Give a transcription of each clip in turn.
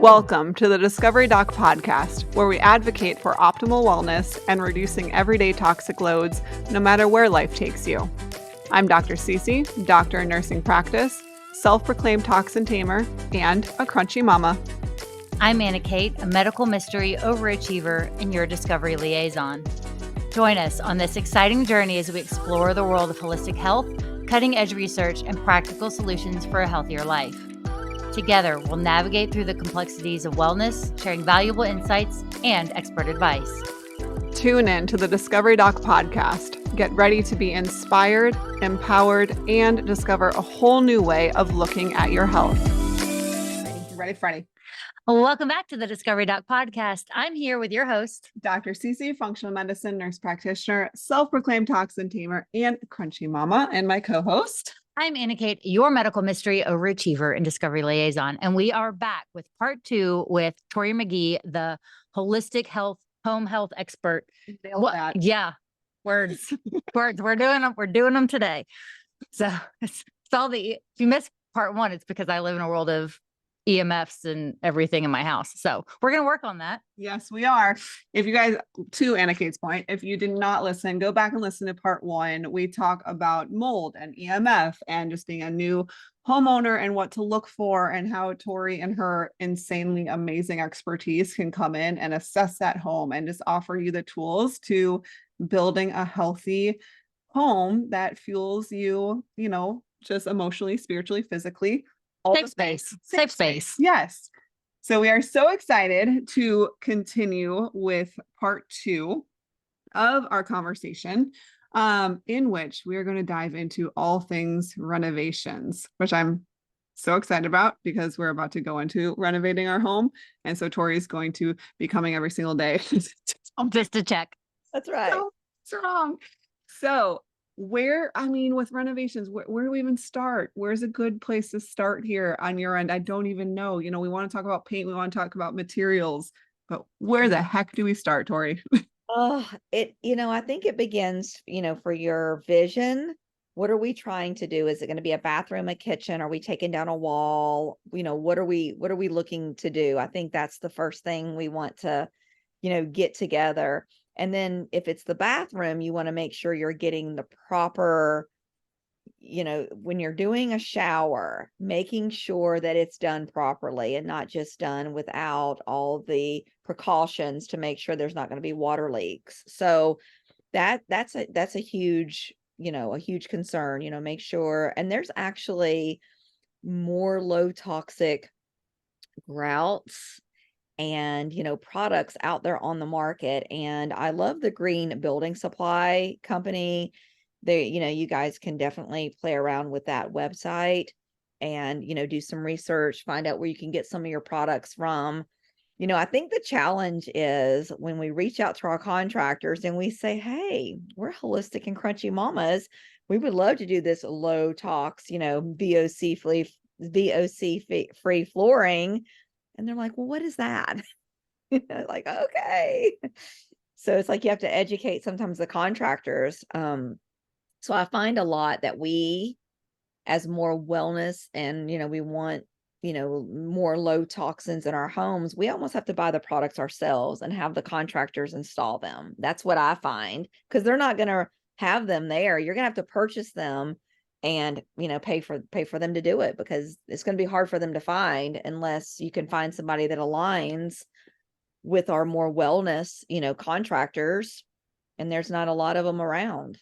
Welcome to the Discovery Doc podcast, where we advocate for optimal wellness and reducing everyday toxic loads, no matter where life takes you. I'm Dr. Cece, doctor in nursing practice, self-proclaimed toxin tamer, and a crunchy mama. I'm Anna Kate, a medical mystery overachiever and your discovery liaison. Join us on this exciting journey as we explore the world of holistic health, cutting-edge research, and practical solutions for a healthier life. Together, we'll navigate through the complexities of wellness, sharing valuable insights and expert advice. Tune in to the Discovery Doc podcast. Get ready to be inspired, empowered, and discover a whole new way of looking at your health. Ready, Freddie? Welcome back to the Discovery Doc podcast. I'm here with your host, Dr. Cece, functional medicine nurse practitioner, self-proclaimed toxin tamer, and crunchy mama, and my co-host. I'm Anna Kate, your medical mystery overachiever and discovery liaison. And we are back with part 2 with Tori McGee, the holistic health, home health expert. Yeah. Words. Words. We're doing them today. So it's all if you missed part 1, it's because I live in a world of EMFs and everything in my house. So we're going to work on that. Yes, we are. If you guys, to Anna Kate's point, if you did not listen, go back and listen to part 1. We talk about mold and EMF and just being a new homeowner and what to look for and how Tori and her insanely amazing expertise can come in and assess that home and just offer you the tools to building a healthy home that fuels you, just emotionally, spiritually, physically. Safe space. Yes. So we are so excited to continue with part 2 of our conversation, in which we are going to dive into all things renovations, which I'm so excited about because we're about to go into renovating our home. And so Tori is going to be coming every single day. Just to check. That's right. It's wrong. So with renovations, where do we even start? Where's a good place to start here on your end? I don't even know. We want to talk about paint. We want to talk about materials, but where the heck do we start, Tori? I think it begins, for your vision. What are we trying to do? Is it going to be a bathroom, a kitchen? Are we taking down a wall? What are we looking to do? I think that's the first thing we want to, get together. And then if it's the bathroom, you want to make sure you're getting the proper, when you're doing a shower, making sure that it's done properly and not just done without all the precautions to make sure there's not going to be water leaks. So that's a huge, a huge concern, make sure. And there's actually more low toxic grouts and, products out there on the market. And I love the Green Building Supply Company. You guys can definitely play around with that website and, do some research, find out where you can get some of your products from. I think the challenge is when we reach out to our contractors and we say, hey, we're holistic and crunchy mamas. We would love to do this low tox, VOC free flooring. And they're like, well, what is that? Like, okay. So it's like you have to educate sometimes the contractors. So I find a lot that we, as more wellness and, we want, more low toxins in our homes, we almost have to buy the products ourselves and have the contractors install them. That's what I find, because they're not going to have them there. You're going to have to purchase them and, pay for them to do it, because it's going to be hard for them to find unless you can find somebody that aligns with our more wellness, contractors. And there's not a lot of them around.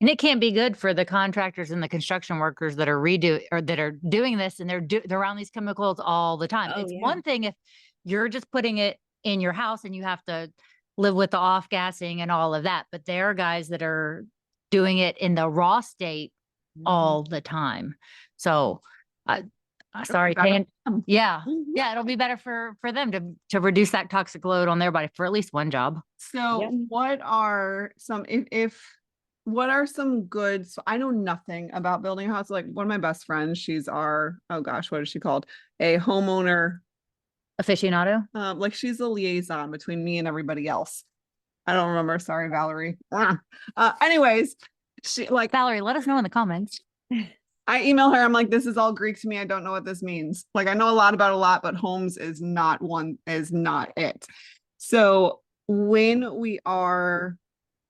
And it can't be good for the contractors and the construction workers that are that are doing this, and they're around these chemicals all the time. It's one thing if you're just putting it in your house and you have to live with the off gassing and all of that, but there are guys that are doing it in the raw state all the time. So sorry, it'll be better for them to reduce that toxic load on their body for at least one job. So what are some good, so I know nothing about building a house. Like one of my best friends, she's what is she called? A homeowner aficionado. Like she's a liaison between me and everybody else. I don't remember. Sorry, Valerie. Anyways, she Valerie, let us know in the comments. I email her. I'm like, this is all Greek to me. I don't know what this means. Like, I know a lot about a lot, but homes is not it. So when we are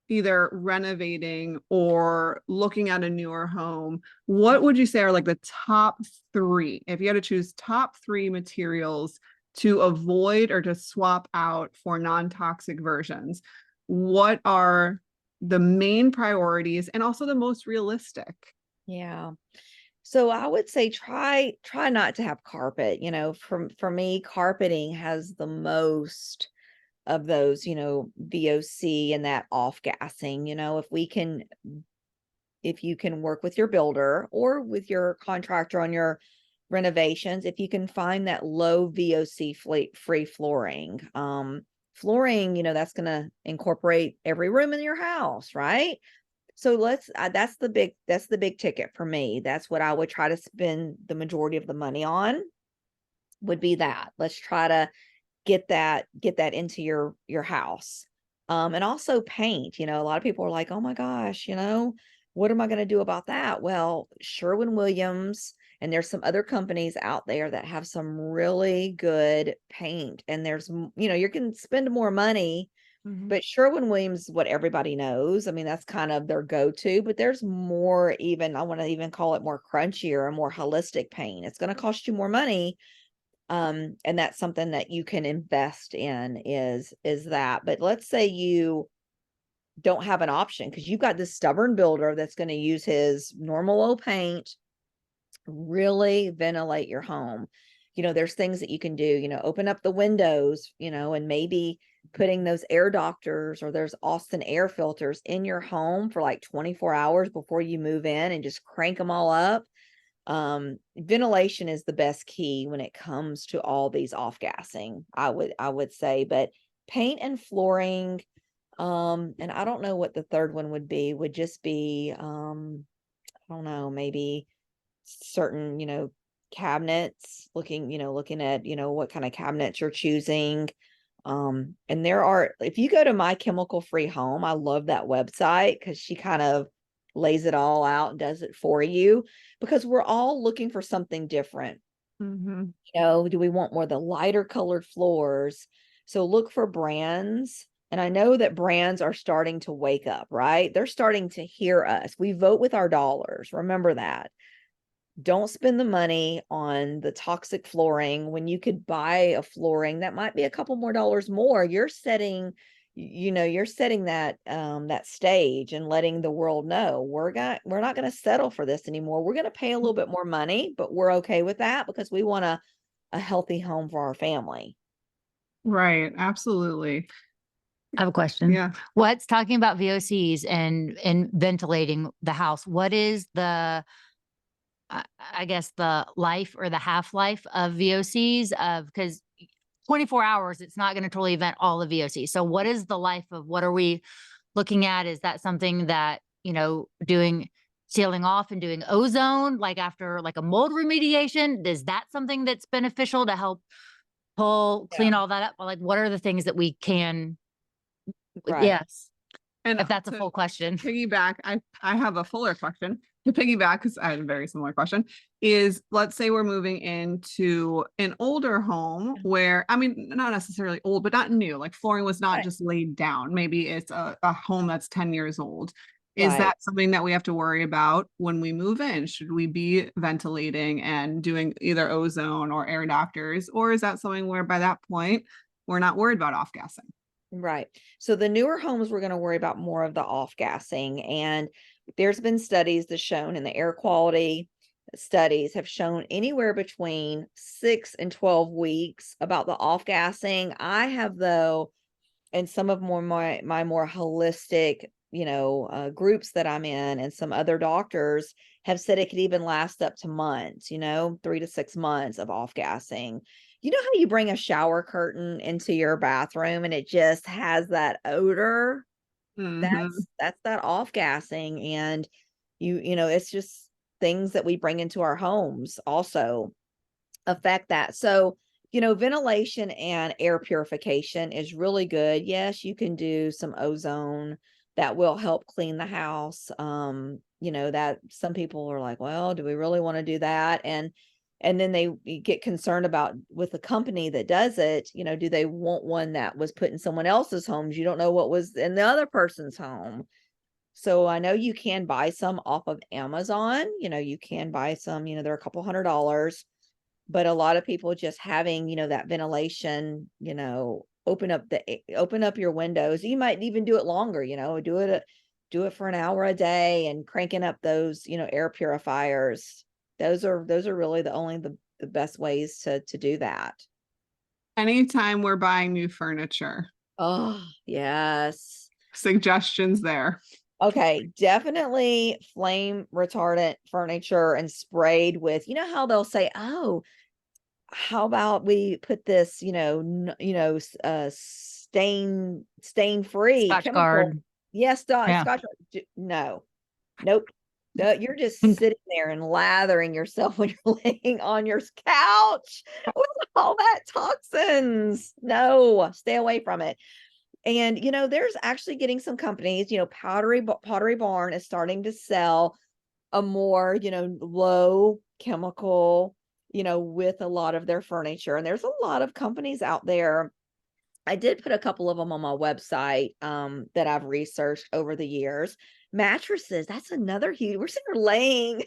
either renovating or looking at a newer home, what would you say are like the top three? If you had to choose top three materials to avoid or to swap out for non-toxic versions, what are the main priorities and also the most realistic? Yeah. So I would say try not to have carpet. For me, carpeting has the most of those, VOC and that off gassing. If you can work with your builder or with your contractor on your renovations, if you can find that low VOC free flooring. Flooring, that's going to incorporate every room in your house, right? So that's the big ticket for me. That's what I would try to spend the majority of the money on, would be that. Let's try to get that into your house. And also paint. A lot of people are like, oh my gosh, what am I going to do about that? Well, Sherwin-Williams, and there's some other companies out there that have some really good paint, and you can spend more money. But Sherwin-Williams is what everybody knows. I mean, that's kind of their go-to, but there's more, even I want to even call it more crunchier and more holistic paint. It's going to cost you more money. And that's something that you can invest in, is that. But let's say you don't have an option because you've got this stubborn builder that's going to use his normal old paint, really ventilate your home. There's things that you can do, open up the windows, and maybe putting those air doctors or there's Austin air filters in your home for like 24 hours before you move in, and just crank them all up. Ventilation is the best key when it comes to all these off gassing, I would say. But paint and flooring, and I don't know what the third one would just be, I don't know, maybe certain, cabinets, looking at, what kind of cabinets you're choosing. And if you go to My Chemical Free Home, I love that website because she kind of lays it all out and does it for you, because we're all looking for something different. Do we want more the lighter colored floors? So look for brands. And I know that brands are starting to wake up, right? They're starting to hear us. We vote with our dollars. Remember that. Don't spend the money on the toxic flooring when you could buy a flooring that might be a couple more dollars more. You're setting that stage and letting the world know we're not going to settle for this anymore. We're going to pay a little bit more money, but we're okay with that because we want a healthy home for our family. Right. Absolutely. I have a question. Yeah. What's talking about VOCs and ventilating the house? What is I guess the life or the half-life of VOCs, because 24 hours, it's not going to totally vent all the VOCs. So what is the life of, what are we looking at? Is that something that, doing sealing off and doing ozone, like after like a mold remediation? Is that something that's beneficial to help clean all that up? Like, what are the things that we can, Right. yes. And if that's a full question. Piggyback, I have a fuller question to piggyback, because I had a very similar question. Is, let's say we're moving into an older home where, I mean, not necessarily old, but not new, like flooring was not just laid down. Maybe it's a home that's 10 years old. Is that something that we have to worry about when we move in? Should we be ventilating and doing either ozone or air doctors, or is that something where by that point we're not worried about off gassing? Right. So the newer homes, we're going to worry about more of the off gassing. And there's been studies that shown in the air quality studies have shown anywhere between 6 and 12 weeks about the off gassing. I have, though, and some of my more holistic, groups that I'm in, and some other doctors have said it could even last up to months, 3 to 6 months of off gassing. You know how you bring a shower curtain into your bathroom and it just has that odor? That's that off gassing. And it's just things that we bring into our homes also affect that. So, ventilation and air purification is really good. Yes, you can do some ozone that will help clean the house. You know, that some people are like, well, do we really want to do that? And then they get concerned about with the company that does it, you know, do they want one that was put in someone else's homes? You don't know what was in the other person's home. So I know you can buy some off of Amazon, you know, you can buy some, you know, they're a couple $100s, but a lot of people just having, you know, that ventilation, you know, open up your windows. You might even do it longer, you know, do it for an hour a day and cranking up those, you know, air purifiers. Those are really the best ways to do that. Anytime we're buying new furniture, Oh, yes. suggestions there. Okay, definitely flame retardant furniture and sprayed with, you know how they'll say, "Oh, how about we put this, you know, stain free Scotch chemical." guard. Yes, Yeah. Scotch. No, nope. No, you're just sitting there and lathering yourself when you're laying on your couch with all that toxins. No, stay away from it. And, you know, there's actually getting some companies, you know, Pottery Barn is starting to sell a more, you know, low chemical, you know, with a lot of their furniture. And there's a lot of companies out there. I did put a couple of them on my website that I've researched over the years. Mattresses, that's another huge, we're sitting there laying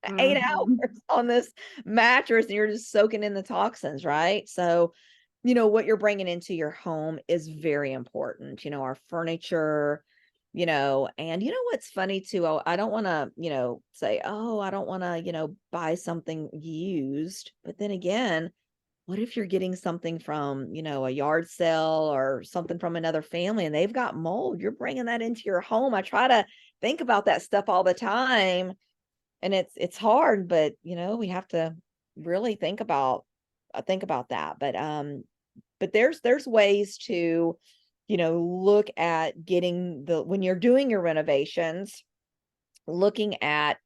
8 hours on this mattress and you're just soaking in the toxins, right? So, you know, what you're bringing into your home is very important. You know, our furniture, you know, and you know what's funny too? I don't want to, you know, say, oh, I don't want to, you know, buy something used. But then again, what if you're getting something from, you know, a yard sale or something from another family and they've got mold? You're bringing that into your home. I try to think about that stuff all the time, and it's hard, but you know, we have to really think about that. But there's ways to, you know, look at getting when you're doing your renovations, looking at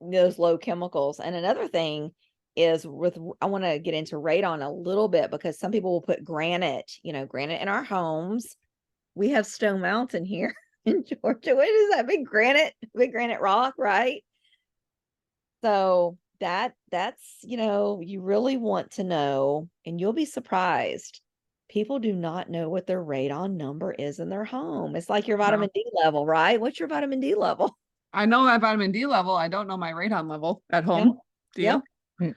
those low chemicals. And another thing is I want to get into radon a little bit because some people will put granite, you know, granite in our homes. We have Stone Mountain here in Georgia. What is that? Big granite rock, right? So that's, you know, you really want to know, and you'll be surprised. People do not know what their radon number is in their home. It's like your vitamin D level, right? What's your vitamin D level? I know my vitamin D level. I don't know my radon level at home. Do Yep. you?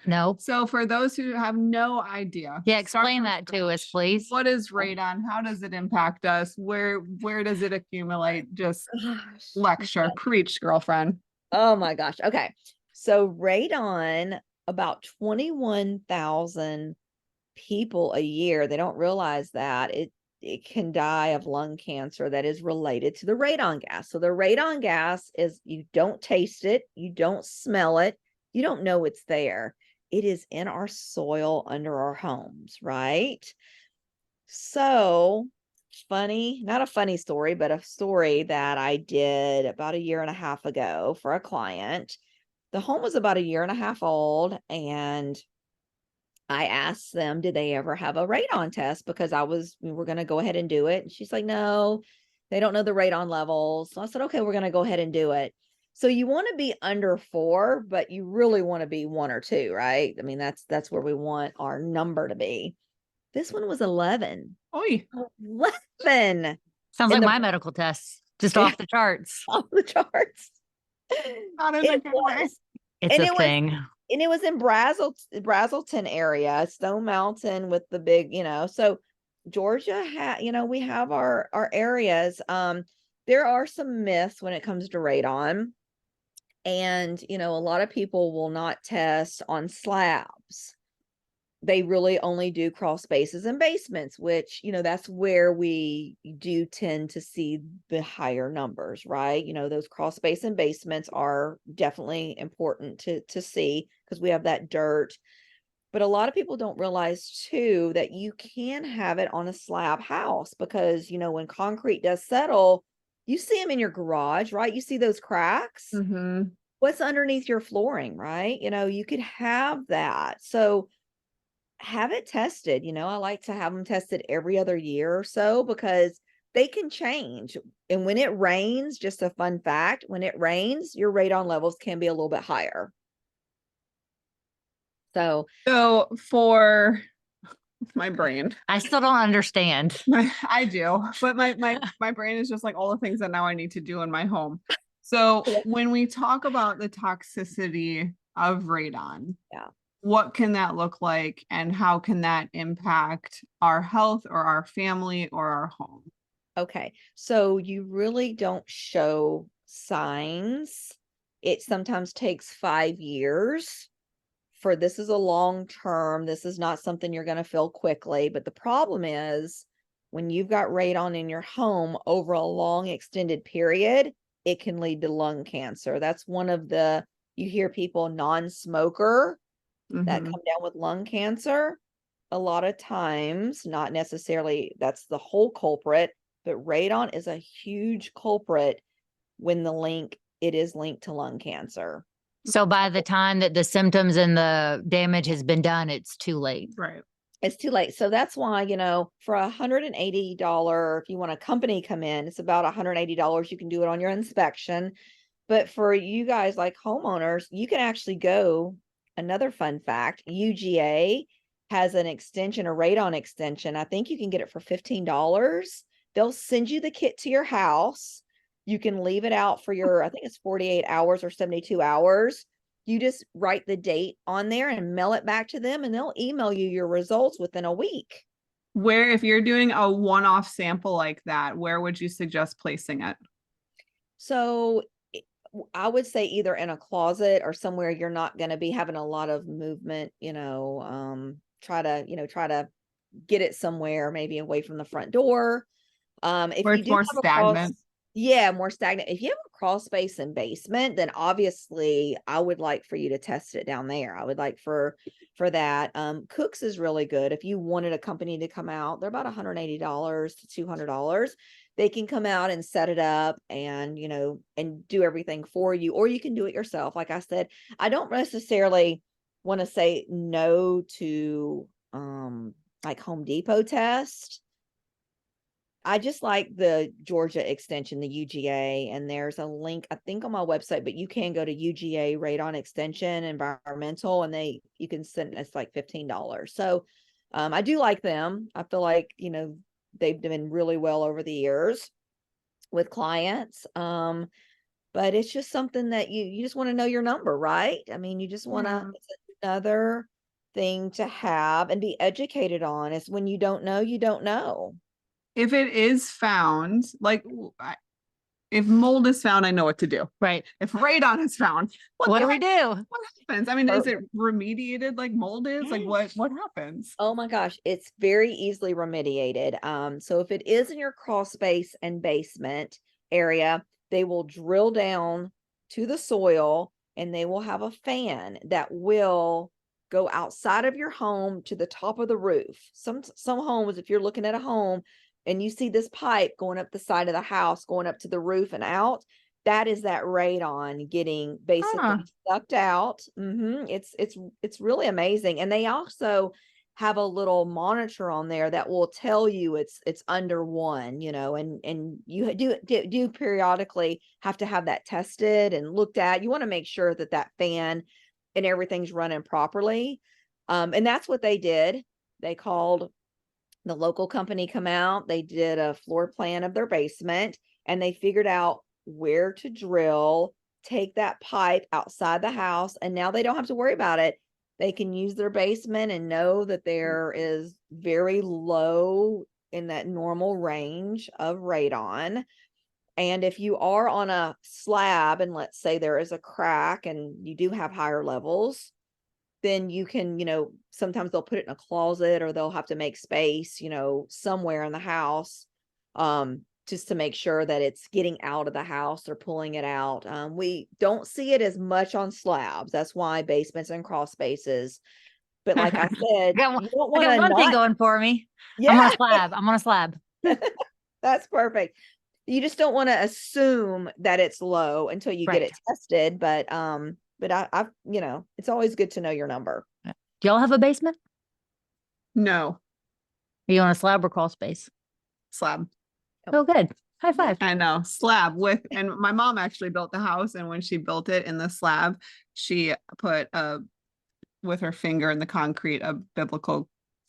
No. So for those who have no idea, Yeah, explain that to us, please. what is radon? How does it impact us? Where does it accumulate? Just lecture, preach, girlfriend. Oh my gosh. Okay. So radon, about 21,000 people a year, they don't realize that it can die of lung cancer that is related to the radon gas. So the radon gas is, you don't taste it, you don't smell it, you don't know it's there. It is in our soil under our homes, right? So funny, not a funny story, but a story that I did about a year and a half ago for a client. The home was about a year and a half old, and I asked them, did they ever have a radon test? Because we were going to go ahead and do it. And she's like, no, they don't know the radon levels. So I said, okay, we're going to go ahead and do it. So you want to be under 4, but you really want to be 1 or 2, right? I mean, that's where we want our number to be. This one was 11. Oi. 11. Sounds like my medical tests, just off the charts. Off the charts. Not in a good way. It's a thing. And it was in Brazelton area, Stone Mountain with the big, you know, so Georgia you know, we have our areas. There are some myths when it comes to radon. And, you know, a lot of people will not test on slabs. They really only do crawl spaces and basements, which, you know, that's where we do tend to see the higher numbers, right? You know, those crawl space and basements are definitely important to see because we have that dirt. But a lot of people don't realize too that you can have it on a slab house because, you know, when concrete does settle, you see them in your garage, right? You see those cracks. What's underneath your flooring, right? You know, you could have that. So have it tested. You know, I like to have them tested every other year or so because they can change. And when it rains, just a fun fact, when it rains, your radon levels can be a little bit higher. So for my brain, I still don't understand. I do, but my brain is just like all the things that now I need to do in my home. So when we talk about the toxicity of radon, yeah, what can that look like, and how can that impact our health or our family or our home? okay. So you really don't show signs. It sometimes takes 5 years for this is a long term. This is not something you're going to feel quickly. But the problem is when you've got radon in your home over a long extended period, it can lead to lung cancer. That's one of the, you hear people non-smoker that come down with lung cancer. A lot of times, not necessarily that's the whole culprit, but radon is a huge culprit when it is linked to lung cancer. So by the time that the symptoms and the damage has been done, it's too late. Right. It's too late. So that's why, for $180, if you want a company come in, it's about $180. You can do it on your inspection. But for you guys like homeowners, you can actually go, another fun fact, UGA has an extension, a radon extension. I think you can get it for $15. They'll send you the kit to your house. You can leave it out for I think it's 48 hours or 72 hours. You just write the date on there and mail it back to them, and they'll email you your results within a week. Where, if you're doing a one-off sample like that, where would you suggest placing it? So I would say either in a closet or somewhere you're not going to be having a lot of movement, try to get it somewhere, maybe away from the front door. If Where you it's do more have stagnant. more stagnant. If you have a crawl space and basement, then obviously I would like for you to test it down there. I would like for that. Cooks is really good. If you wanted a company to come out, they're about $180 to $200. They can come out and set it up and, and do everything for you, or you can do it yourself. Like I said, I don't necessarily want to say no to, like Home Depot test. I just like the Georgia extension, the UGA, and there's a link, I think, on my website, but you can go to UGA Radon Extension Environmental, and you can send it's like $15. So I do like them. I feel like, they've done really well over the years with clients. But it's just something that you just want to know your number, right? I mean, you just want to, it's another thing to have and be educated on. Is when you don't know, you don't know. If it is found, like if mold is found, I know what to do. Right. If radon is found, what do we do? What happens? I mean, is it remediated like mold is? Like what happens? Oh my gosh, it's very easily remediated. So if it is in your crawl space and basement area, they will drill down to the soil and they will have a fan that will go outside of your home to the top of the roof. Some homes, if you're looking at a home and you see this pipe going up the side of the house, going up to the roof and out, that is that radon getting basically sucked out. It's really amazing. And they also have a little monitor on there that will tell you it's under 1, and you do periodically have to have that tested and looked at. You want to make sure that fan and everything's running properly. And that's what they did. They called the local company come out. They did a floor plan of their basement and they figured out where to drill, take that pipe outside the house, and now they don't have to worry about it. They can use their basement and know that there is very low in that normal range of radon. And if you are on a slab and let's say there is a crack and you do have higher levels, then you can, sometimes they'll put it in a closet or they'll have to make space, somewhere in the house, just to make sure that it's getting out of the house or pulling it out. We don't see it as much on slabs. That's why basements and crawl spaces. But like I said, I got you don't want one thing to going for me. Yeah, I'm on a slab. that's perfect. You just don't want to assume that it's low until you get it tested. But I've, it's always good to know your number. Do y'all have a basement? No. Are you on a slab or crawl space? Slab. Oh, good. High five. I know, slab with, and my mom actually built the house, and when she built it in the slab, she put with her finger in the concrete, a biblical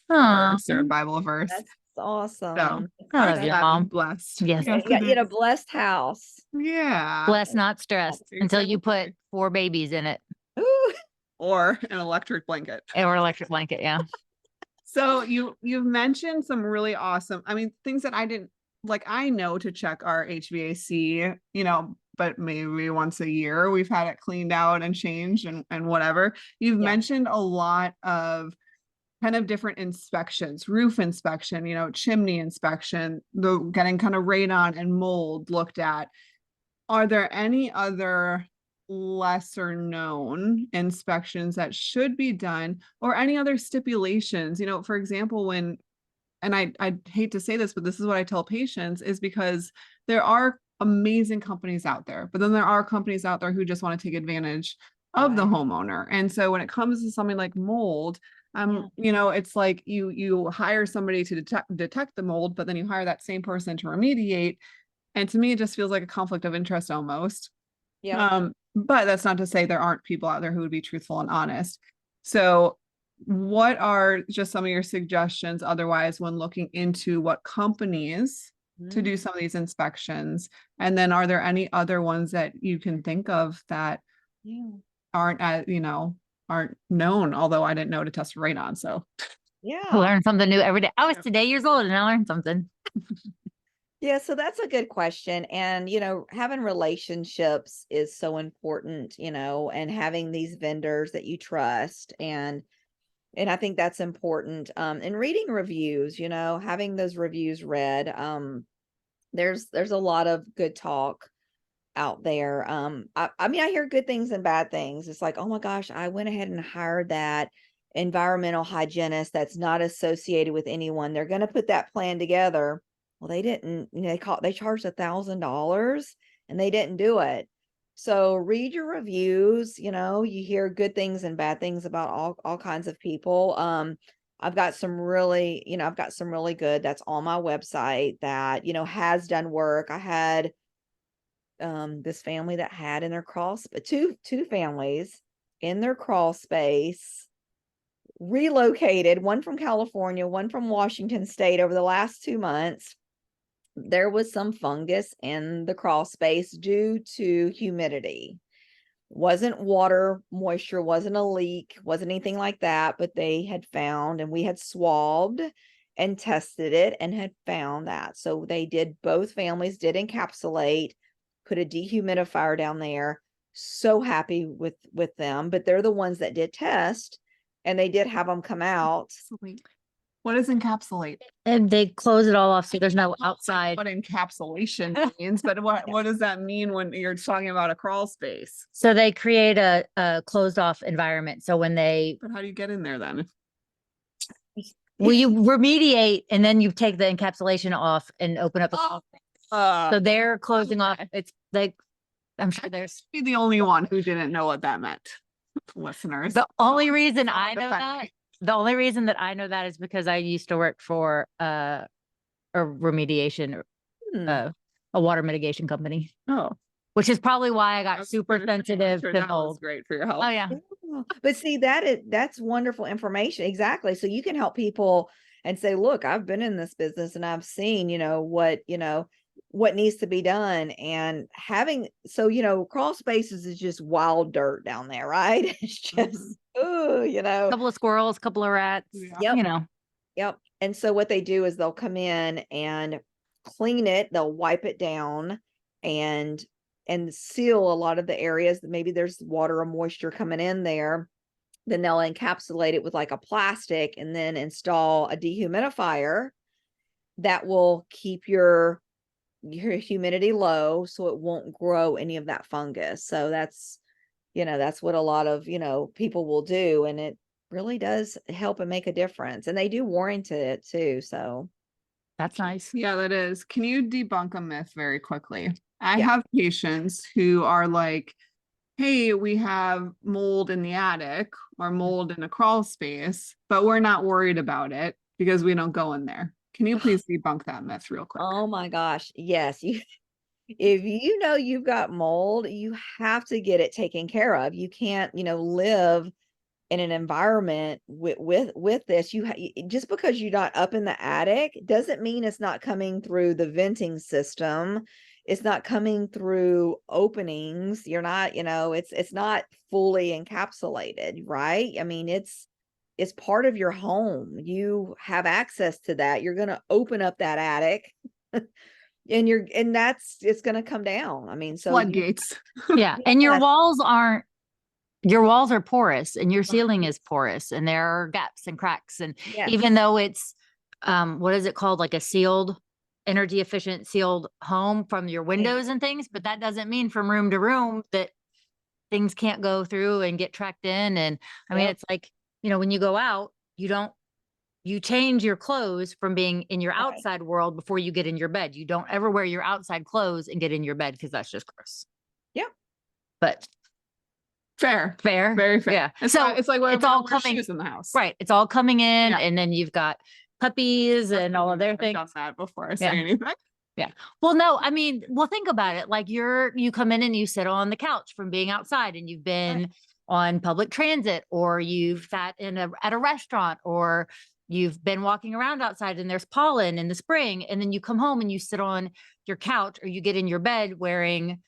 Aw, verse or a Bible verse. That's So awesome. I our love you, slab is Mom. blessed. Yes. Yes, Yeah, it you know, is. blessed house. Yeah. Blessed, not stressed, until you put Exactly. 4 babies in it Ooh, Or an electric blanket. or electric blanket. Yeah. So you've mentioned some really awesome, I mean, things that I didn't like. I know to check our HVAC, but maybe once a year we've had it cleaned out and changed and whatever. You've Yeah. mentioned a lot of kind of different inspections, roof inspection, chimney inspection, the getting kind of radon and mold looked at. Are there any other lesser known inspections that should be done, or any other stipulations? For example, and I hate to say this, but this is what I tell patients, is because there are amazing companies out there, but then there are companies out there who just want to take advantage of the Right. homeowner. And so when it comes to something like mold, Yeah. it's like you hire somebody to detect the mold, but then you hire that same person to remediate. And to me, it just feels like a conflict of interest almost. Yeah. But that's not to say there aren't people out there who would be truthful and honest. So what are just some of your suggestions otherwise when looking into what companies to do some of these inspections? And then are there any other ones that you can think of that Yeah. aren't aren't known, although I didn't know to test radon. So I Yeah. learn something new every day. I was today years old and I learned something. Yeah, so that's a good question. And, having relationships is so important, and having these vendors that you trust. And I think that's important. And reading reviews, having those reviews read. There's a lot of good talk out there. I mean, I hear good things and bad things. It's like, oh my gosh, I went ahead and hired that environmental hygienist that's not associated with anyone. They're going to put that plan together. Well, they didn't, they charged $1,000 and they didn't do it. So read your reviews, you hear good things and bad things about all kinds of people. I've got some really good that's on my website that, has done work. I had this family that had in their two families in their crawl space relocated, one from California, one from Washington State, over the last 2 months. There was some fungus in the crawl space due to humidity. Wasn't water moisture, wasn't a leak, wasn't anything like that, but they had found, and we had swabbed and tested it and had found that. So both families did encapsulate, put a dehumidifier down there. So happy with them, but they're the ones that did test, and they did have them come out. what does encapsulate? And they close it all off so there's no outside. What encapsulation means, but what does that mean when you're talking about a crawl space? So they create a closed off environment. So when But how do you get in there then? well, you remediate and then you take the encapsulation off and open up. So they're closing off. It's like, I'm sure there's be the only one who didn't know what that meant. Listeners. the only reason I know that. The only reason that I know that is because I used to work for a remediation, a water mitigation company. Oh, which is probably why I got super sensitive to that was mold. great for your health. Oh yeah. But see, that's wonderful information. Exactly. So you can help people and say, look, I've been in this business and I've seen, what needs to be done. And crawl spaces is just wild dirt down there, right? It's just, Couple of squirrels, couple of rats, Yep. Yep. And so what they do is they'll come in and clean it, they'll wipe it down and seal a lot of the areas that maybe there's water or moisture coming in there. Then they'll encapsulate it with like a plastic and then install a dehumidifier that will keep your humidity low so it won't grow any of that fungus. So that's what a lot of, people will do. And it really does help and make a difference. And they do warranty it too. So that's nice. Yeah, that is. Can you debunk a myth very quickly? I Yeah. have patients who are like, hey, we have mold in the attic or mold in a crawl space, but we're not worried about it because we don't go in there. Can you please debunk that myth real quick? Oh my gosh. Yes. If you know you've got mold, you have to get it taken care of. You can't, live in an environment with this. Just because you're not up in the attic doesn't mean it's not coming through the venting system. It's not coming through openings. You're not, it's not fully encapsulated, right? I mean, it's part of your home. You have access to that. You're going to open up that attic and it's going to come down. I mean, so Floodgates. Yeah. And your Yes. walls are porous and your ceiling is porous and there are gaps and cracks. And Yes. even though it's, what is it called? Like a sealed, energy efficient sealed home from your windows and things, but that doesn't mean from room to room that things can't go through and get tracked in. And I mean, Yep. it's like, when you go out, you change your clothes from being in your Right. outside world before you get in your bed. You don't ever wear your outside clothes and get in your bed because that's just gross. Yep. But Fair. fair. Very fair. Yeah. It's So like, it's like it's all wear coming shoes in the house. right. It's all coming in, Yeah. and then you've got puppies and all of their I've things. done that before I say Yeah. anything. Well, no, I mean, think about it. Like you come in and you sit on the couch from being outside and you've been on public transit, or you've sat at a restaurant, or you've been walking around outside and there's pollen in the spring. And then you come home and you sit on your couch or you get in your bed wearing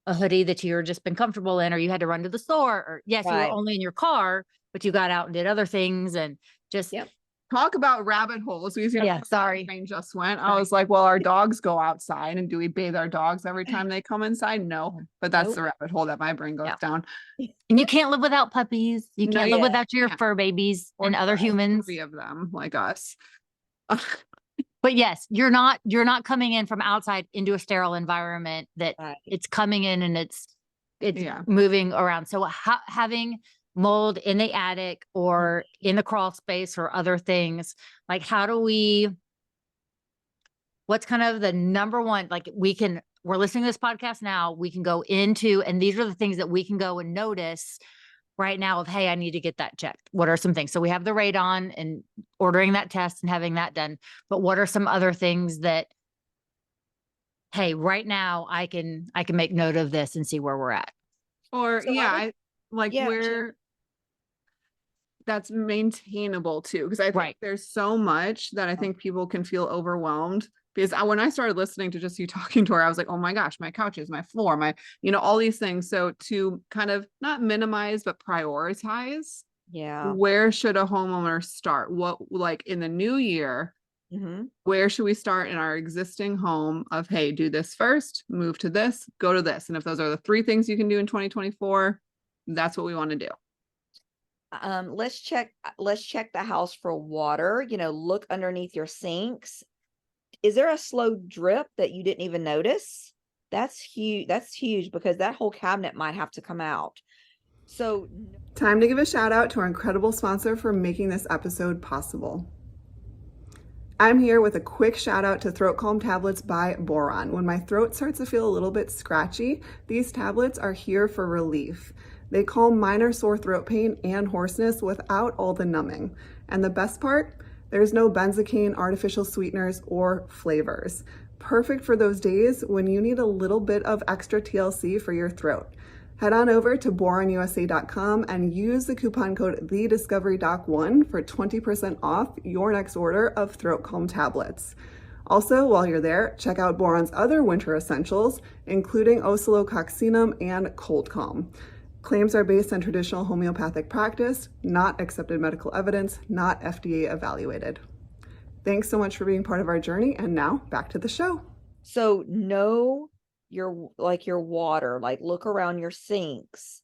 a hoodie that you're just been comfortable in, or you had to run to the store, or yes, you were Right. only in your car, but you got out and did other things and just, Yep. Talk about rabbit holes. Yeah, sorry. Train just went. I Sorry. was like, well, our dogs go outside, and do we bathe our dogs every time they come inside? No, but that's Nope. the rabbit hole that my brain goes Yeah. down. And you can't live without puppies. You No, can't live yeah. without your Yeah. fur babies Or and other humans. 3 of them like us. But yes, you're not coming in from outside into a sterile environment that Right. it's coming in and it's Yeah. moving around. So having mold in the attic or in the crawl space or other things, like what's kind of the number one, like we're listening to this podcast now, we can go into, and these are the things that we can go and notice right now of, hey, I need to get that checked. What are some things? So we have the radon and ordering that test and having that done. But what are some other things that, hey, right now I can make note of this and see where we're at. Or So yeah, yeah, where that's maintainable too. Because I think Right. there's so much that I think people can feel overwhelmed. Because when I started listening to just you talking to her, I was like, oh my gosh, my couches, my floor, all these things. So to kind of not minimize, but prioritize, Yeah. where should a homeowner start? What, like in the new year, Mm-hmm. where should we start in our existing home of, hey, do this first, move to this, go to this. And if those are the 3 things you can do in 2024, that's what we want to do. Let's check the house for water. Look underneath your sinks. Is there a slow drip that you didn't even notice? That's huge because that whole cabinet might have to come out. So Time to give a shout out to our incredible sponsor for making this episode possible. I'm here with a quick shout out to Throat Calm Tablets by Boron. When my throat starts to feel a little bit scratchy, these tablets are here for relief. They calm minor sore throat pain and hoarseness without all the numbing. And the best part, there's no benzocaine, artificial sweeteners, or flavors. Perfect for those days when you need a little bit of extra TLC for your throat. Head on over to boronusa.com and use the coupon code TheDiscoveryDoc1 for 20% off your next order of Throat Calm tablets. Also, while you're there, check out Boron's other winter essentials, including Oscillococcinum and Cold Calm. Claims are based on traditional homeopathic practice, not accepted medical evidence, not FDA evaluated. Thanks so much for being part of our journey, and now back to the show. So know your water, look around your sinks.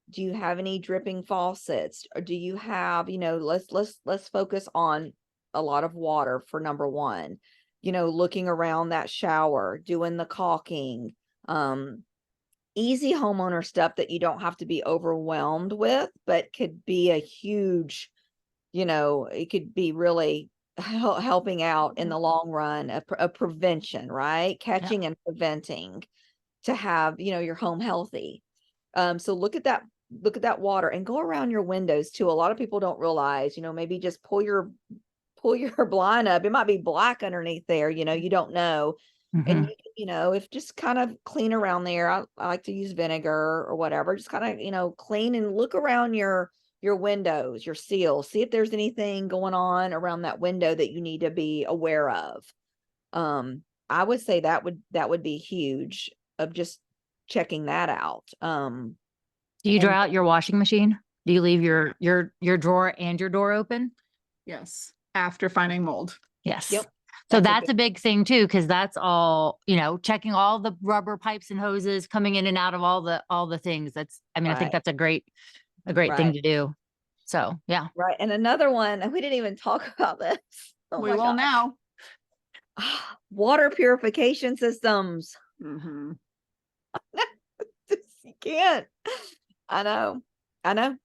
Do you have any dripping faucets, or do you have, let's focus on a lot of water for number 1. Looking around that shower, doing the caulking, easy homeowner stuff that you don't have to be overwhelmed with, but could be a huge, it could be really helping out in the long run, a prevention, right? Catching and preventing to have, your home healthy. So look at that water and go around your windows too. A lot of people don't realize, maybe just pull your pull your blind up, it might be black underneath there, you don't know. And Mhm. if just kind of clean around there, I like to use vinegar or whatever, just kind of, clean and look around your windows, your seals, see if there's anything going on around that window that you need to be aware of. I would say that would be huge, of just checking that out. Do you And draw out your washing machine? Do you leave your drawer and your door open? Yes. After finding mold. Yes. Yep. So That's a that's a big thing too, because that's all, checking all the rubber pipes and hoses coming in and out of all the things. I think right, that's a great thing right, to do. So yeah. right. And another one, and we didn't even talk about this. Oh We my will God. now. Water purification systems. Mm-hmm. You can't. I know. I know.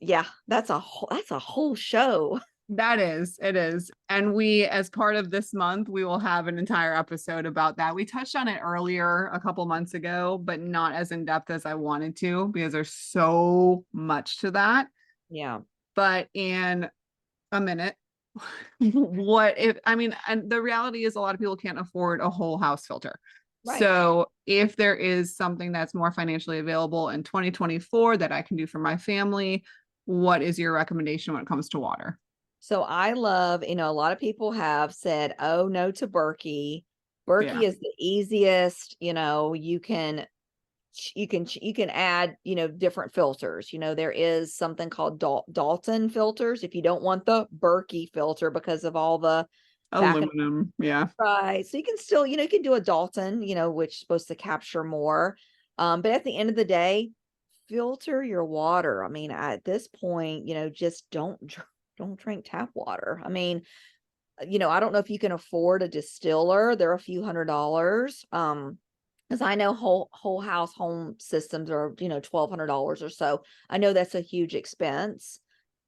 Yeah, that's a whole show. It is. And we, as part of this month, we will have an entire episode about that. We touched on it earlier a couple months ago, but not as in depth as I wanted to, because there's so much to that. Yeah. But in a minute, and the reality is a lot of people can't afford a whole house filter. Right. So if there is something that's more financially available in 2024 that I can do for my family, what is your recommendation when it comes to water? So I love, a lot of people have said, oh no to Berkey. Berkey Yeah. is the easiest, you can add, different filters. There is something called Dalton filters. If you don't want the Berkey filter because of all the back and Aluminum. Yeah. right. So you can still, you can do a Dalton, which is supposed to capture more. But at the end of the day, filter your water. I mean, at this point, just don't drink tap water. I mean, I don't know if you can afford a distiller. They're a few $100s. Because I know whole house home systems are, $1,200 or so. I know that's a huge expense.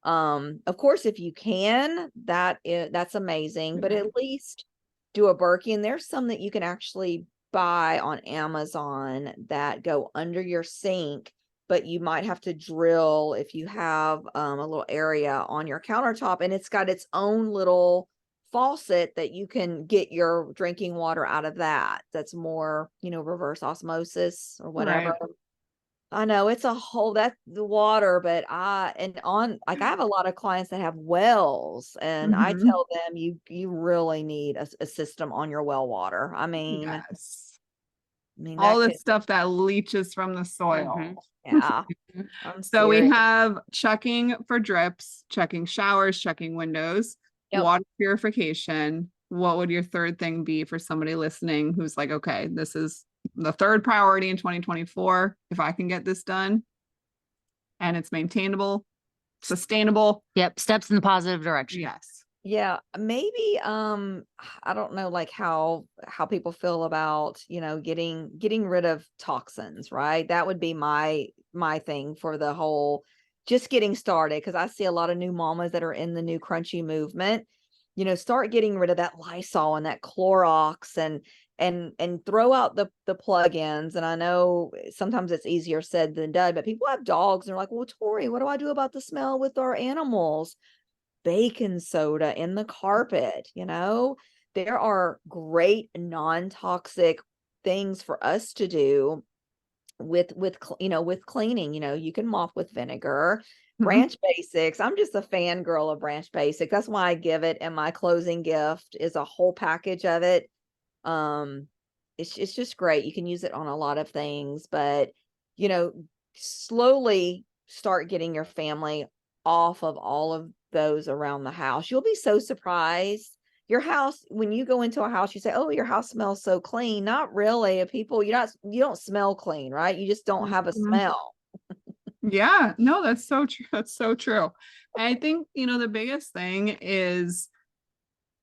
Of course, if you can, that's amazing. But Yeah. at least do a Berkey. And there's some that you can actually buy on Amazon that go under your sink, but you might have to drill if you have a little area on your countertop, and it's got its own little faucet that you can get your drinking water out of that. That's more, reverse osmosis or whatever. Right. I know it's a whole that's the water, but I have a lot of clients that have wells, and I Mm-hmm. tell them you really need a system on your well water. Yes. I mean All that the could stuff that leaches from the soil. Mhm. yeah. I'm So we serious. have checking for drips, checking showers, checking windows, Yep. water purification. What would your third thing be for somebody listening who's like, okay, this is the third priority in 2024. If I can get this done and it's maintainable, sustainable. Yep. Steps in the positive direction. Yes. Yeah, maybe I don't know like how people feel about, getting rid of toxins, right? That would be my thing for the whole just getting started, because I see a lot of new mamas that are in the new crunchy movement. Start getting rid of that Lysol and that Clorox and throw out the plugins. And I know sometimes it's easier said than done, but people have dogs and they're like, well, Tori, what do I do about the smell with our animals? Baking soda in the carpet, there are great non-toxic things for us to do with cleaning. You can mop with vinegar. Mhm. Branch Basics, I'm just a fangirl of Branch Basics. That's why I give it, and my closing gift is a whole package of it. um it's just great. You can use it on a lot of things, but you know slowly start getting your family off of all of those around the house. You'll be so surprised. Your house, when you go into a house, you say, oh, your house smells so clean. Not really. People, you don't smell clean, right? You just don't have a Mhm. smell. Yeah, no, that's so true. That's so true. And I think, the biggest thing is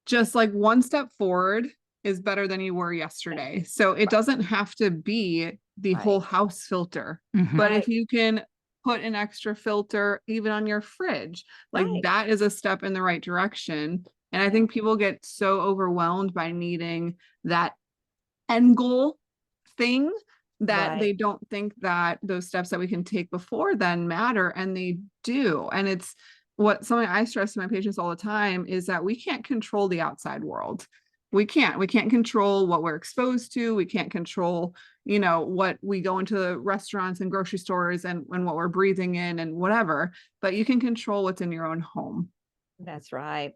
just like one step forward is better than you were yesterday. So it doesn't have to be the Right. whole house filter, Mhm. but if Right. you can put an extra filter even on your fridge, like Right. that is a step in the right direction. And I think people get so overwhelmed by needing that end goal thing that Right. they don't think that those steps that we can take before then matter, and they do. And it's something I stress to my patients all the time is that we can't control the outside world. We can't control what we're exposed to. We can't control, what we go into the restaurants and grocery stores and what we're breathing in and whatever, but you can control what's in your own home. That's right.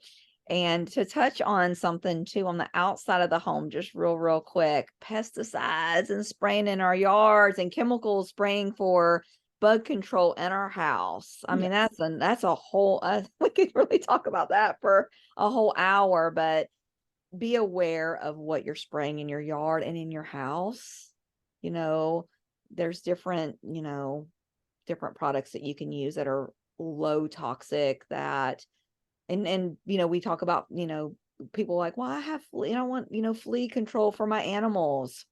And to touch on something too on the outside of the home, just real quick, pesticides and spraying in our yards and chemicals spraying for bug control in our house. I mean, that's a whole, we could really talk about that for a whole hour, but be aware of what you're spraying in your yard and in your house. There's different products that you can use that are low toxic that, and we talk about, people like, well, I have flea, I want, flea control for my animals.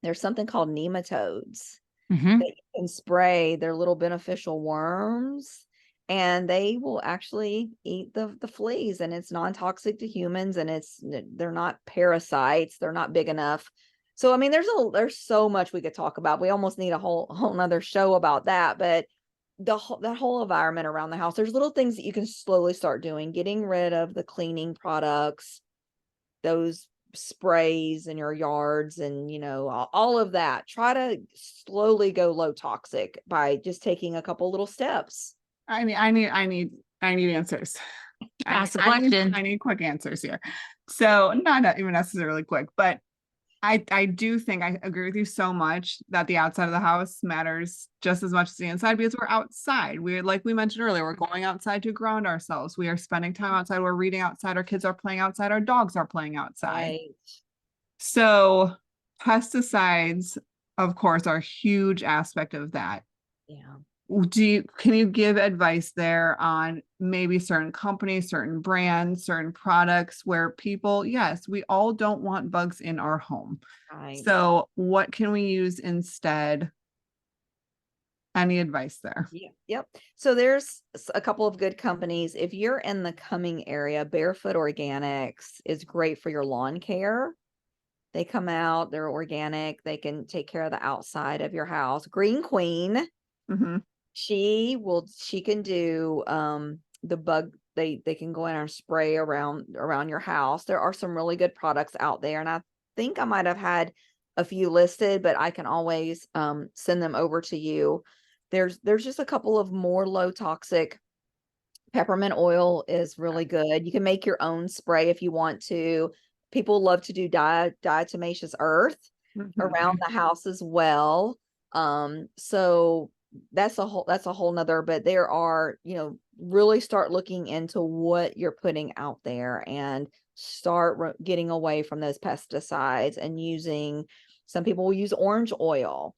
There's something called nematodes that you can spray. They're little beneficial worms, and they will actually eat the fleas, and it's non-toxic to humans, and they're not parasites. They're not big enough. So, I mean, there's so much we could talk about. We almost need a whole nother show about that, but that whole environment around the house, there's little things that you can slowly start doing, getting rid of the cleaning products, those sprays in your yards, and all of that. Try to slowly go low toxic by just taking a couple little steps. I need answers. Ask a question. I need quick answers here. So not even necessarily quick, but I do think I agree with you so much that the outside of the house matters just as much as the inside, because we're outside. We're, like we mentioned earlier, we're going outside to ground ourselves. We are spending time outside. We're reading outside. Our kids are playing outside. Our dogs are playing outside. Right. So pesticides, of course, are a huge aspect of that. Yeah. Can you give advice there on maybe certain companies, certain brands, certain products where people, yes, we all don't want bugs in our home. Right. So what can we use instead? Any advice there? Yeah. Yep. So there's a couple of good companies. If you're in the Cumming area, Barefoot Organics is great for your lawn care. They come out, they're organic. They can take care of the outside of your house. Green Queen. Mm-hmm. She can do the bug, they can go in and spray around your house. There are some really good products out there, and I think I might have had a few listed, but I can always send them over to you. There's just a couple of more low toxic. Peppermint oil is really good. You can make your own spray if you want to. People love to do diatomaceous earth around the house as well. So that's a whole nother, but there are, really start looking into what you're putting out there and start getting away from those pesticides and using, some people will use orange oil.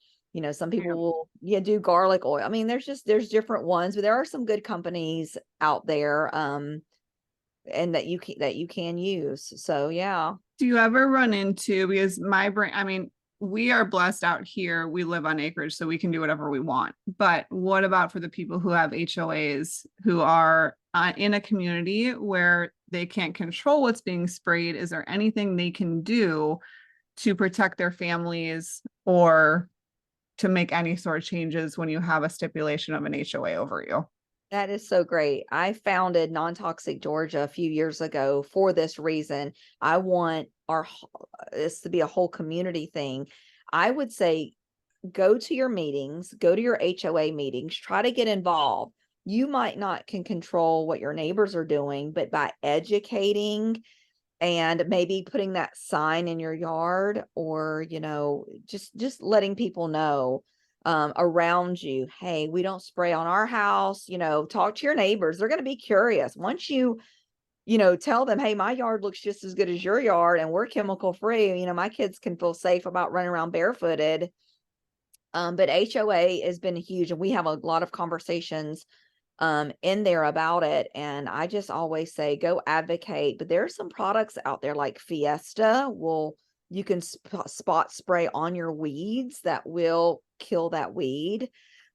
Some people will do garlic oil. I mean, there's different ones, but there are some good companies out there, and that you can use. So, yeah. Do you ever run into, because my brain, I mean, we are blessed out here. We live on acreage, so we can do whatever we want. But what about for the people who have HOAs, who are in a community where they can't control what's being sprayed? Is there anything they can do to protect their families or to make any sort of changes when you have a stipulation of an HOA over you? That is so great. I founded Non-Toxic Georgia a few years ago for this reason. I want this to be a whole community thing. I would say, go to your meetings, go to your HOA meetings, try to get involved. You might not can control what your neighbors are doing, but by educating and maybe putting that sign in your yard, or, just letting people know around you, hey, we don't spray on our house. Talk to your neighbors. They're going to be curious. Once you tell them, hey, my yard looks just as good as your yard and we're chemical free, my kids can feel safe about running around barefooted. But HOA has been huge, and we have a lot of conversations in there about it. And I just always say, go advocate. But there are some products out there like Fiesta you can spot spray on your weeds that will kill that weed.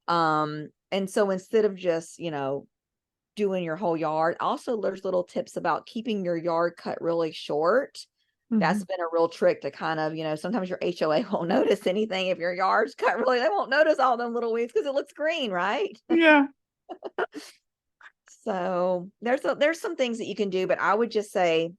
And so instead of just, doing your whole yard, also there's little tips about keeping your yard cut really short. That's been a real trick to kind of, sometimes your HOA won't notice anything if your yard's cut really, they won't notice all them little weeds because it looks green, right? Yeah. So there's some things that you can do, but I would just say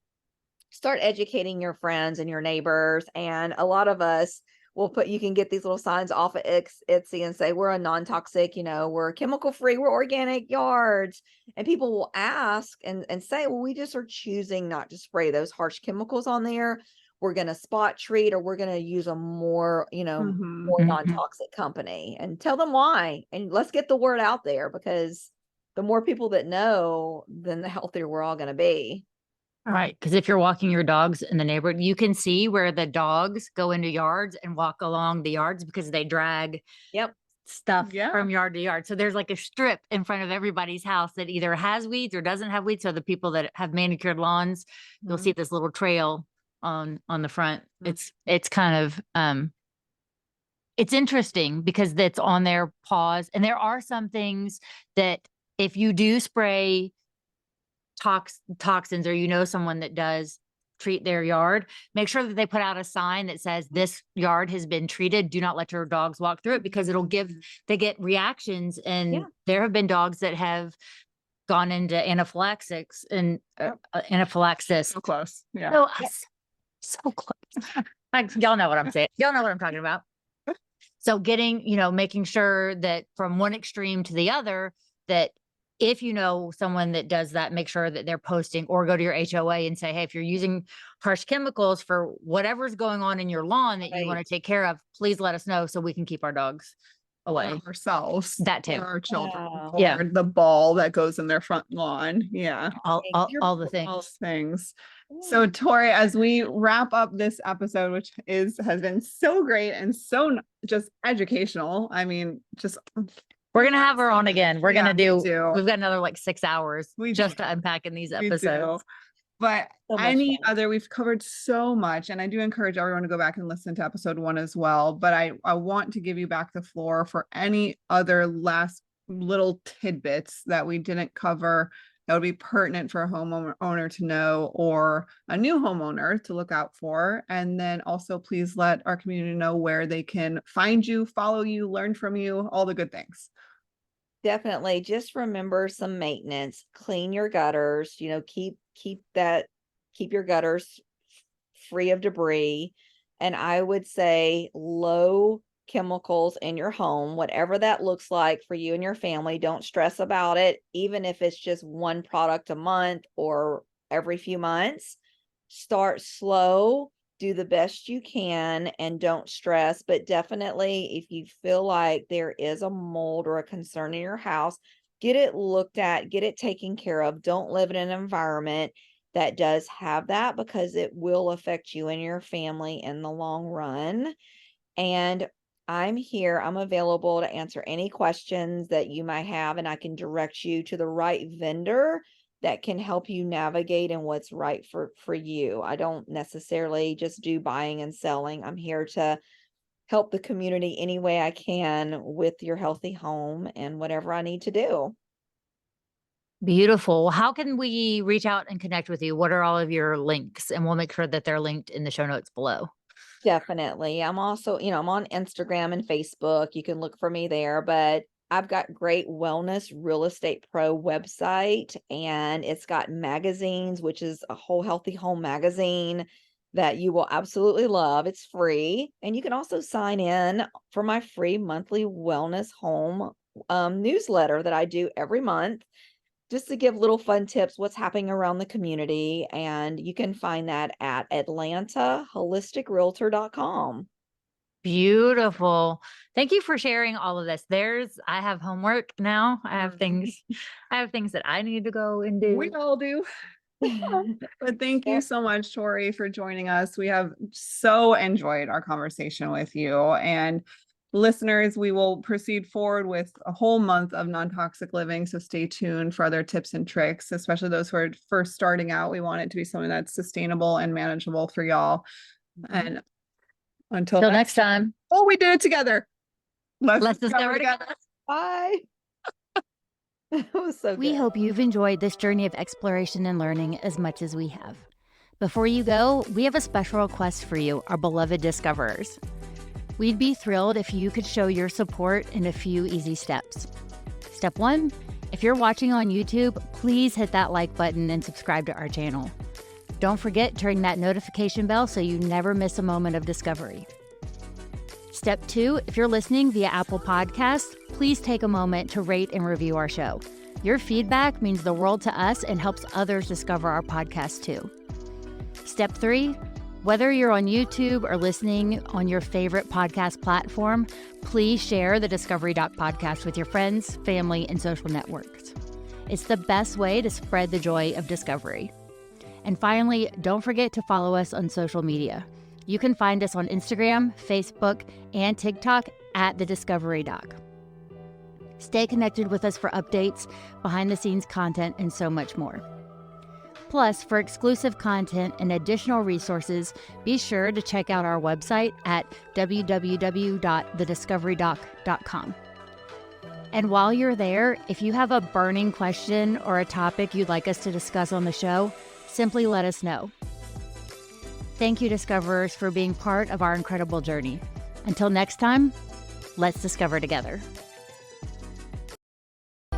start educating your friends and your neighbors. And a lot of us will you can get these little signs off of Etsy and say, we're a non-toxic, we're chemical free, we're organic yards. And people will ask and say, well, we just are choosing not to spray those harsh chemicals on there. We're going to spot treat, or we're going to use a more, more non-toxic company, and tell them why. And let's get the word out there, because the more people that know, then the healthier we're all going to be. Right. Because if you're walking your dogs in the neighborhood, you can see where the dogs go into yards and walk along the yards because they drag stuff from yard to yard. So there's like a strip in front of everybody's house that either has weeds or doesn't have weeds. So the people that have manicured lawns, you'll see this little trail on the front. It's kind of it's interesting because that's on their paws. And there are some things that if you do spray toxins, or someone that does treat their yard, make sure that they put out a sign that says this yard has been treated. Do not let your dogs walk through it, because they get reactions. And there have been dogs that have gone into anaphylaxis and anaphylaxis. So close. Yeah. So close. Y'all know what I'm saying. Y'all know what I'm talking about. So making sure that from one extreme to the other, that if you know someone that does that, make sure that they're posting, or go to your HOA and say, hey, if you're using harsh chemicals for whatever's going on in your lawn that you want to take care of, please let us know so we can keep our dogs away. Ourselves. That too. Our children. Wow. Yeah. The ball that goes in their front lawn. Yeah. All the things. All things. So Tori, as we wrap up this episode, which has been so great and so just educational. I mean, we're going to have her on again. We're going to we've got another like 6 hours just to unpack in these episodes. But we've covered so much, and I do encourage everyone to go back and listen to episode 1 as well. But I want to give you back the floor for any other last little tidbits that we didn't cover that would be pertinent for a homeowner to know, or a new homeowner to look out for. And then also please let our community know where they can find you, follow you, learn from you, all the good things. Definitely. Just remember some maintenance, clean your gutters, keep your gutters free of debris. And I would say low chemicals in your home, whatever that looks like for you and your family. Don't stress about it, even if it's just one product a month or every few months. Start slow, do the best you can, and don't stress. But definitely, if you feel like there is a mold or a concern in your house, get it looked at, get it taken care of. Don't live in an environment that does have that, because it will affect you and your family in the long run. And I'm available to answer any questions that you might have, and I can direct you to the right vendor that can help you navigate and what's right for you. I don't necessarily just do buying and selling. I'm here to help the community any way I can with your healthy home and whatever I need to do. Beautiful. How can we reach out and connect with you? What are all of your links? And we'll make sure that they're linked in the show notes below. Definitely. I'm also, I'm on Instagram and Facebook. You can look for me there, but I've got great Wellness Real Estate Pro website, and it's got magazines, which is a whole healthy home magazine that you will absolutely love. It's free. And you can also sign in for my free monthly wellness home newsletter that I do every month, just to give little fun tips, what's happening around the community. And you can find that at atlantaholisticrealtor.com. Beautiful. Thank you for sharing all of this. I have homework now. I have things that I need to go and do. We all do. But thank you so much, Tori, for joining us. We have so enjoyed our conversation with you. And listeners, we will proceed forward with a whole month of non-toxic living. So stay tuned for other tips and tricks, especially those who are first starting out. We want it to be something that's sustainable and manageable for y'all. And until next time. Oh, we did it together. Let's discover together. Bye. It was so good. We hope you've enjoyed this journey of exploration and learning as much as we have. Before you go, we have a special request for you, our beloved discoverers. We'd be thrilled if you could show your support in a few easy steps. Step 1, If you're watching on YouTube, please hit that like button and subscribe to our channel. Don't forget to ring that notification bell so you never miss a moment of discovery. Step 2, if you're listening via Apple Podcasts, please take a moment to rate and review our show. Your feedback means the world to us and helps others discover our podcast too. Step 3, whether you're on YouTube or listening on your favorite podcast platform, please share the Discovery Doc podcast with your friends, family, and social networks. It's the best way to spread the joy of discovery. And finally, don't forget to follow us on social media. You can find us on Instagram, Facebook, and TikTok at The Discovery Doc. Stay connected with us for updates, behind-the-scenes content, and so much more. Plus, for exclusive content and additional resources, be sure to check out our website at www.thediscoverydoc.com. And while you're there, if you have a burning question or a topic you'd like us to discuss on the show, simply let us know. Thank you, Discoverers, for being part of our incredible journey. Until next time, let's discover together.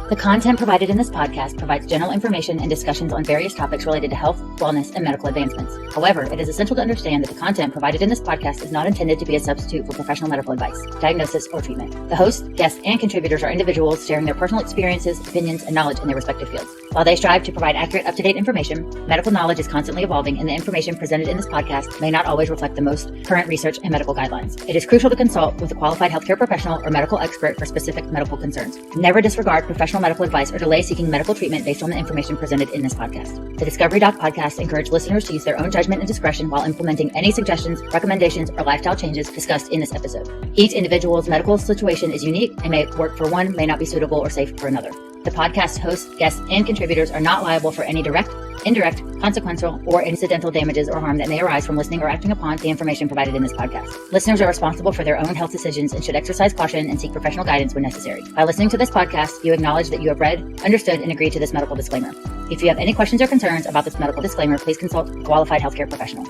The content provided in this podcast provides general information and discussions on various topics related to health, wellness, and medical advancements. However, it is essential to understand that the content provided in this podcast is not intended to be a substitute for professional medical advice, diagnosis, or treatment. The hosts, guests, and contributors are individuals sharing their personal experiences, opinions, and knowledge in their respective fields. While they strive to provide accurate, up-to-date information, medical knowledge is constantly evolving, and the information presented in this podcast may not always reflect the most current research and medical guidelines. It is crucial to consult with a qualified healthcare professional or medical expert for specific medical concerns. Never disregard professional medical advice or delay seeking medical treatment based on the information presented in this podcast. The Discovery Doc podcast encourages listeners to use their own judgment and discretion while implementing any suggestions, recommendations, or lifestyle changes discussed in this episode. Each individual's medical situation is unique and may work for one, may not be suitable or safe for another. The podcast hosts, guests, and contributors are not liable for any direct, indirect, consequential, or incidental damages or harm that may arise from listening or acting upon the information provided in this podcast. Listeners are responsible for their own health decisions and should exercise caution and seek professional guidance when necessary. By listening to this podcast, you acknowledge that you have read, understood, and agreed to this medical disclaimer. If you have any questions or concerns about this medical disclaimer, please consult a qualified healthcare professional.